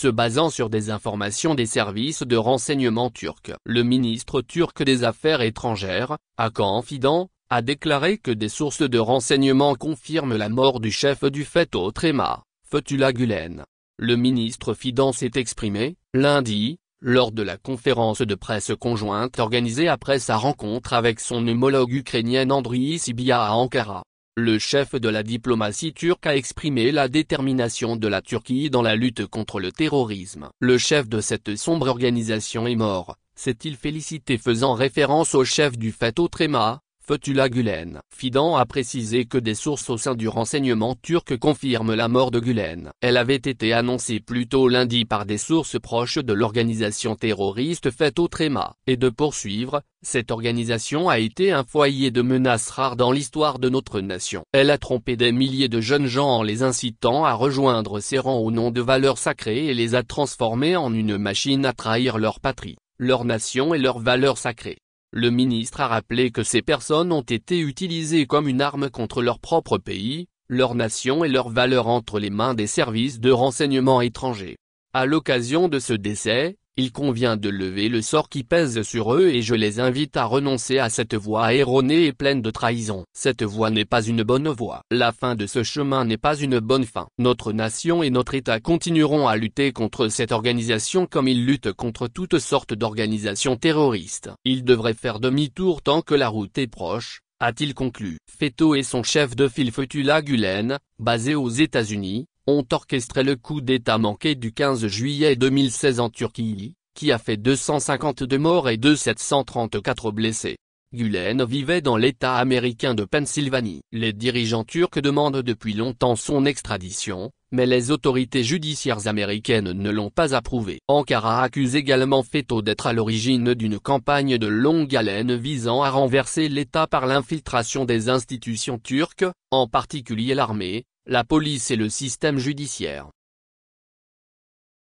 se basant sur des informations des services de renseignement turcs. Le ministre turc des Affaires étrangères, Hakan Fidan, a déclaré que des sources de renseignement confirment la mort du chef du Fethullah Trema, Fethullah Gülen. Le ministre Fidan s'est exprimé, lundi, lors de la conférence de presse conjointe organisée après sa rencontre avec son homologue ukrainien Andriy Sybiha à Ankara. Le chef de la diplomatie turque a exprimé la détermination de la Turquie dans la lutte contre le terrorisme. Le chef de cette sombre organisation est mort, s'est-il félicité, faisant référence au chef du Fethullah Trema, Fethullah Gülen. Fidan a précisé que des sources au sein du renseignement turc confirment la mort de Gülen. Elle avait été annoncée plus tôt lundi par des sources proches de l'organisation terroriste Fethullah Trema. Et de poursuivre, cette organisation a été un foyer de menaces rares dans l'histoire de notre nation. Elle a trompé des milliers de jeunes gens en les incitant à rejoindre ses rangs au nom de valeurs sacrées et les a transformés en une machine à trahir leur patrie, leur nation et leurs valeurs sacrées. Le ministre a rappelé que ces personnes ont été utilisées comme une arme contre leur propre pays, leur nation et leurs valeurs entre les mains des services de renseignement étrangers. À l'occasion de ce décès, il convient de lever le sort qui pèse sur eux et je les invite à renoncer à cette voie erronée et pleine de trahison. Cette voie n'est pas une bonne voie. La fin de ce chemin n'est pas une bonne fin. Notre nation et notre État continueront à lutter contre cette organisation comme ils luttent contre toutes sortes d'organisations terroristes. Ils devraient faire demi-tour tant que la route est proche, a-t-il conclu. Fethullah et son chef de file Fethullah Gülen, basé aux États-Unis, ont orchestré le coup d'État manqué du 15 juillet 2016 en Turquie, qui a fait 252 morts et 734 blessés. Gülen vivait dans l'État américain de Pennsylvanie. Les dirigeants turcs demandent depuis longtemps son extradition, mais les autorités judiciaires américaines ne l'ont pas approuvé. Ankara accuse également Fethullah d'être à l'origine d'une campagne de longue haleine visant à renverser l'État par l'infiltration des institutions turques, en particulier l'armée, la police et le système judiciaire.